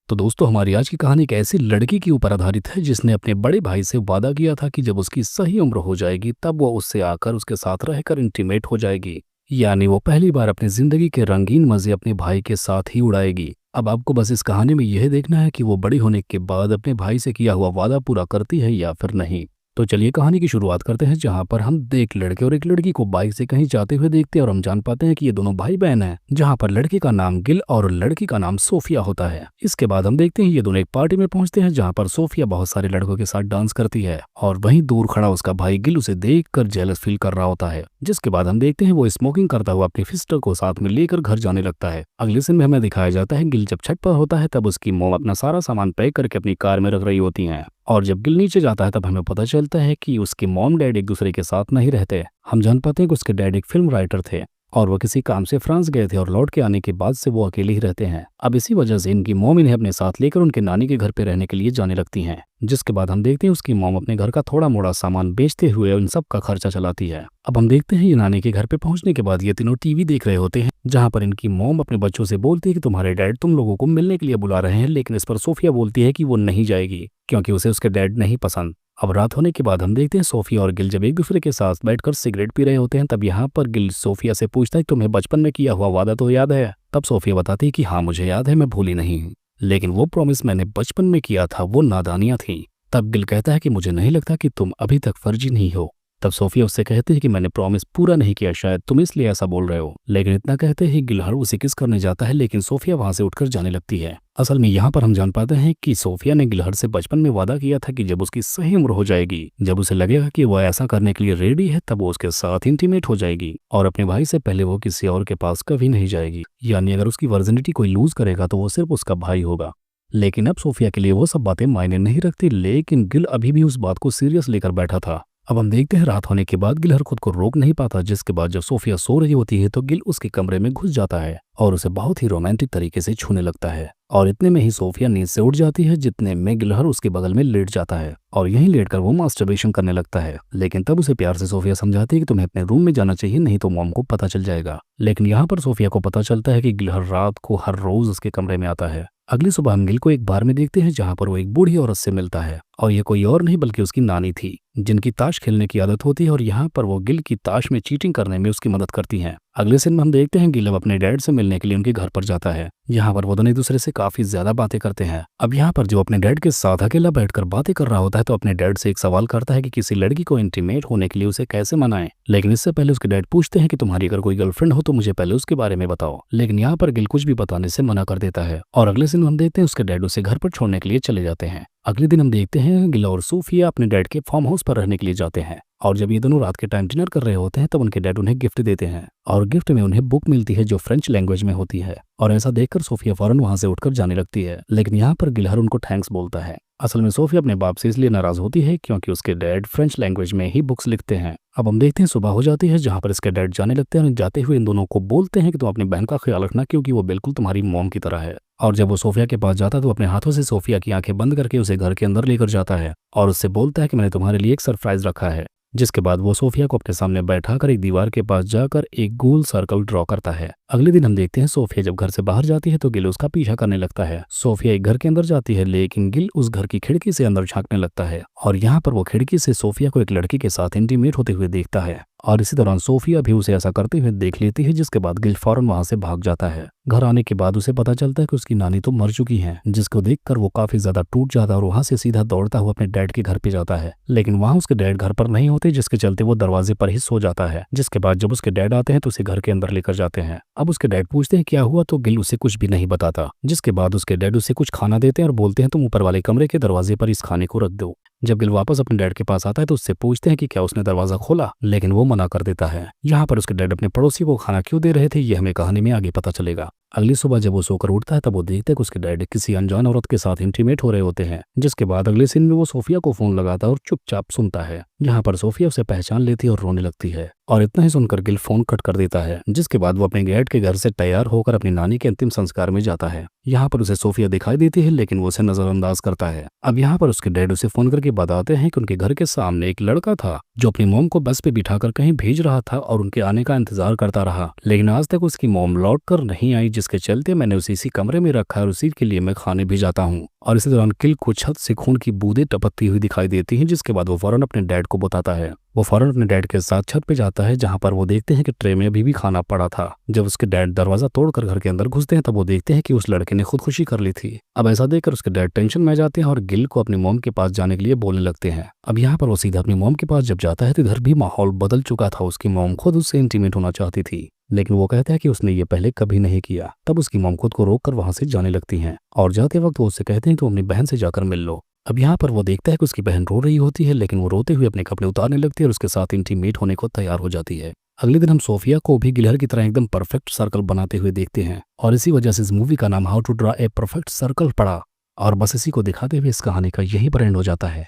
तो दोस्तों हमारी आज की कहानी एक ऐसी लड़की के ऊपर आधारित है जिसने अपने बड़े भाई से वादा किया था कि जब उसकी सही उम्र हो जाएगी तब वो उससे आकर उसके साथ रहकर इंटीमेट हो जाएगी। यानी वो पहली बार अपनी जिंदगी के रंगीन मजे अपने भाई के साथ ही उड़ाएगी। अब आपको बस इस कहानी में यह देखना है कि वो बड़ी होने के बाद अपने भाई से किया हुआ वादा पूरा करती है या फिर नहीं। तो चलिए कहानी की शुरुआत करते हैं, जहां पर हम एक लड़के और एक लड़की को बाइक से कहीं जाते हुए देखते हैं और हम जान पाते हैं कि ये दोनों भाई बहन हैं, जहां पर लड़के का नाम गिल और लड़की का नाम सोफिया होता है। इसके बाद हम देखते हैं ये दोनों एक पार्टी में पहुंचते हैं, जहां पर सोफिया बहुत सारे लड़कों के साथ डांस करती है और वहीं दूर खड़ा उसका भाई गिल उसे देखकर जेलस फील कर रहा होता है। जिसके बाद हम देखते हैं वो स्मोकिंग करता हुआ अपनी सिस्टर को साथ में लेकर घर जाने लगता है। अगले सीन में हमें दिखाया जाता है गिल जब छत पर होता है तब उसकी मॉम अपना सारा सामान पैक करके अपनी कार में रख रही होती हैं, और जब गिल नीचे जाता है तब हमें पता चलता है कि उसके मॉम डैड एक दूसरे के साथ नहीं रहते। हम जान पाते हैं कि उसके डैड एक फिल्म राइटर थे और वो किसी काम से फ्रांस गए थे और लौट के आने के बाद से वो अकेले ही रहते हैं। अब इसी वजह से इनकी मॉम इन्हें अपने साथ लेकर उनके नानी के घर पे रहने के लिए जाने लगती हैं। जिसके बाद हम देखते हैं उसकी मॉम अपने घर का थोड़ा मोड़ा सामान बेचते हुए उन सब का खर्चा चलाती है। अब हम देखते हैं ये नानी के घर पे पहुंचने के बाद ये तीनों टीवी देख रहे होते हैं, जहां पर इनकी मॉम अपने बच्चों से बोलती है कि तुम्हारे डैड तुम लोगों को मिलने के लिए बुला रहे हैं, लेकिन इस पर सोफिया बोलती है कि वो नहीं जाएगी क्योंकि उसे उसके डैड नहीं पसंद। अब रात होने के बाद हम देखते हैं सोफिया और गिल जब एक दूसरे के साथ बैठकर सिगरेट पी रहे होते हैं, तब यहाँ पर गिल सोफिया से पूछता है तुम्हें बचपन में किया हुआ वादा तो याद है? तब सोफिया बताती है कि हाँ मुझे याद है, मैं भूली नहीं हूँ, लेकिन वो प्रॉमिस मैंने बचपन में किया था वो नादानियां थी। तब गिल कहता है कि मुझे नहीं लगता कि तुम अभी तक फर्जी नहीं हो। तब सोफिया उससे कहती है कि मैंने प्रॉमिस पूरा नहीं किया, शायद तुम इसलिए ऐसा बोल रहे हो। लेकिन इतना कहते ही गिलहर उसे किस करने जाता है, लेकिन सोफिया वहां से उठकर जाने लगती है। असल में यहाँ पर हम जान पाते हैं कि सोफिया ने गिलहर से बचपन में वादा किया था कि जब उसकी सही उम्र हो जाएगी, जब उसे लगेगा कि वो ऐसा करने के लिए रेडी है, तब वो उसके साथ इंटीमेट हो जाएगी और अपने भाई से पहले वो किसी और के पास कभी नहीं जाएगी। यानी अगर उसकी वर्जिनिटी कोई लूज करेगा तो वो सिर्फ उसका भाई होगा। लेकिन अब सोफिया के लिए वो सब बातें मायने नहीं रखती, लेकिन गिल अभी भी उस बात को सीरियस लेकर बैठा था। अब हम देखते हैं रात होने के बाद गिलहर खुद को रोक नहीं पाता, जिसके बाद जब सोफिया सो रही होती है तो गिल उसके कमरे में घुस जाता है और उसे बहुत ही रोमांटिक तरीके से छूने लगता है। और इतने में ही सोफिया नींद से उठ जाती है, जितने में गिलहर उसके बगल में लेट जाता है और यहीं लेटकर वो मास्टरबेशन करने लगता है। लेकिन तब उसे प्यार से सोफिया समझाती है कि तुम्हें अपने रूम में जाना चाहिए, नहीं तो मॉम को पता चल जाएगा। लेकिन यहाँ पर सोफिया को पता चलता है कि गिलहर रात को हर रोज उसके कमरे में आता है। अगली सुबह हम गिल को एक बार में देखते हैं, जहाँ पर वो एक बूढ़ी औरत से मिलता है और ये कोई और नहीं बल्कि उसकी नानी थी, जिनकी ताश खेलने की आदत होती है और यहाँ पर वो गिल की ताश में चीटिंग करने में उसकी मदद करती हैं। अगले सीन में हम देखते हैं गिल अब अपने डैड से मिलने के लिए उनके घर पर जाता है। यहाँ पर वो दोनों एक दूसरे से काफी ज्यादा बातें करते हैं। अब यहाँ पर जो अपने डैड के साथ अकेला बैठकर बातें कर रहा होता है तो अपने डैड से एक सवाल करता है कि किसी लड़की को इंटीमेट होने के लिए उसे कैसे मनाएं। लेकिन इससे पहले उसके डैड पूछते हैं कि तुम्हारी अगर कोई गर्लफ्रेंड हो तो मुझे पहले उसके बारे में बताओ। लेकिन यहाँ पर गिल कुछ भी बताने से मना कर देता है और अगले दिन हम देखते हैं उसके डैड उसे घर पर छोड़ने के लिए चले जाते हैं। अगले दिन हम देखते हैं गिल और सोफिया अपने डैड के फार्म हाउस पर रहने के लिए जाते हैं और जब ये दोनों रात के टाइम डिनर कर रहे होते हैं तब उनके डैड उन्हें गिफ्ट देते हैं और गिफ्ट में उन्हें बुक मिलती है जो फ्रेंच लैंग्वेज में होती है। और ऐसा देखकर सोफिया फौरन वहां से उठकर जाने लगती है, लेकिन यहाँ पर गिलहर उनको थैंक्स बोलता है। असल में सोफिया अपने बाप से इसलिए नाराज होती है क्योंकि उसके डैड फ्रेंच लैंग्वेज में ही बुक्स लिखते हैं। अब हम देखते हैं सुबह हो जाती है, जहाँ पर इसके डैड जाने लगते हैं और जाते हुए इन दोनों को बोलते हैं कि तुम अपनी बहन का ख्याल रखना क्योंकि वो बिल्कुल तुम्हारी मॉम की तरह है। और जब वो सोफिया के पास जाता है तो अपने हाथों से सोफिया की आंखें बंद करके उसे घर के अंदर लेकर जाता है और उससे बोलता है कि मैंने तुम्हारे लिए एक सरप्राइज रखा है। जिसके बाद वो सोफिया को अपने सामने बैठाकर एक दीवार के पास जाकर एक गोल सर्कल ड्रॉ करता है। अगले दिन हम देखते हैं सोफिया जब घर से बाहर जाती है तो गिल उसका पीछा करने लगता है। सोफिया एक घर के अंदर जाती है, लेकिन गिल उस घर की खिड़की से अंदर झांकने लगता है और यहाँ पर वो खिड़की से सोफिया को एक लड़की के साथ इंटीमेट होते हुए देखता है और इसी दौरान सोफिया भी उसे ऐसा करते हुए देख लेती है, जिसके बाद गिल फौरन वहां से भाग जाता है। घर आने के बाद उसे पता चलता है कि उसकी नानी तो मर चुकी है, जिसको देखकर वो काफी ज्यादा टूट जाता है और वहां से सीधा दौड़ता हुआ अपने डैड के घर पे जाता है। लेकिन वहां उसके डैड घर पर नहीं होते, जिसके चलते वो दरवाजे पर ही सो जाता है। जिसके बाद जब उसके डैड आते हैं तो उसे घर के अंदर लेकर जाते हैं। अब उसके डैड पूछते हैं क्या हुआ, तो गिल उसे कुछ भी नहीं बताता। जिसके बाद उसके डैड उसे कुछ खाना देते हैं और बोलते हैं तुम ऊपर वाले कमरे के दरवाजे पर इस खाने को रख दो। जब गिल वापस अपने डैड के पास आता है तो उससे पूछते हैं कि क्या उसने दरवाजा खोला, लेकिन वो मना कर देता है। यहाँ पर उसके डैड अपने पड़ोसी को खाना क्यों दे रहे थे ये हमें कहानी में आगे पता चलेगा। अगली सुबह जब वो सोकर उठता है तब वो देखता है कि उसके डैड किसी अनजान औरत के साथ इंटीमेट हो रहे होते हैं। जिसके बाद अगले सीन में वो सोफिया को फोन लगाता है और चुपचाप सुनता है। यहाँ पर सोफिया उसे पहचान लेती है और रोने लगती है और इतना ही सुनकर गिल फोन कट कर देता है। जिसके बाद वो अपने डैड के घर से तैयार होकर अपनी नानी के अंतिम संस्कार में जाता है। यहाँ पर उसे सोफिया दिखाई देती है, लेकिन वो उसे नजरअंदाज करता है। अब यहाँ पर उसके डैड उसे फोन करके बताते हैं कि उनके घर के सामने एक लड़का था जो अपनी मॉम को बस पे बिठाकर कहीं भेज रहा था और उनके आने का इंतजार करता रहा, लेकिन आज तक उसकी मॉम लौट कर नहीं आई। जिसके चलते मैंने उसे इसी कमरे में रखा है और उसी के लिए मैं खाने भी जाता हूँ। और इसी दौरान किल को छत से खून की बूंदें टपकती हुई दिखाई देती हैं, जिसके बाद वो फौरन अपने डैड को बताता है। वो फौरन अपने डैड के साथ छत पे जाता है, जहाँ पर वो देखते हैं कि ट्रे में अभी भी खाना पड़ा था। जब उसके डैड दरवाजा तोड़कर घर के अंदर घुसते हैं तब वो देखते हैं कि उस लड़के ने खुदकुशी कर ली थी। अब ऐसा देखकर उसके डैड टेंशन में आ जाते हैं और गिल को अपनी मॉम के पास जाने के लिए बोलने लगते हैं। अब यहाँ पर वो सीधा अपनी मॉम के पास जब जाता है तो इधर भी माहौल बदल चुका था। उसकी मॉम खुद उससे इंटीमेट होना चाहती थी, लेकिन वो कहता है कि उसने ये पहले कभी नहीं किया। तब उसकी मॉम खुद को रोककर वहां से जाने लगती हैं और जाते वक्त वो उससे कहते हैं कि अपनी बहन से जाकर मिल लो। अब यहाँ पर वो देखता है कि उसकी बहन रो रही होती है, लेकिन वो रोते हुए अपने कपड़े उतारने लगती है और उसके साथ इंटीमेट होने को तैयार हो जाती है। अगले दिन हम सोफिया को भी गिलहर की तरह एकदम परफेक्ट सर्कल बनाते हुए देखते हैं और इसी वजह से इस मूवी का नाम how to draw a perfect circle पड़ा। और बस इसी को दिखाते हुए इस कहानी का यहीं पर एंड हो जाता है।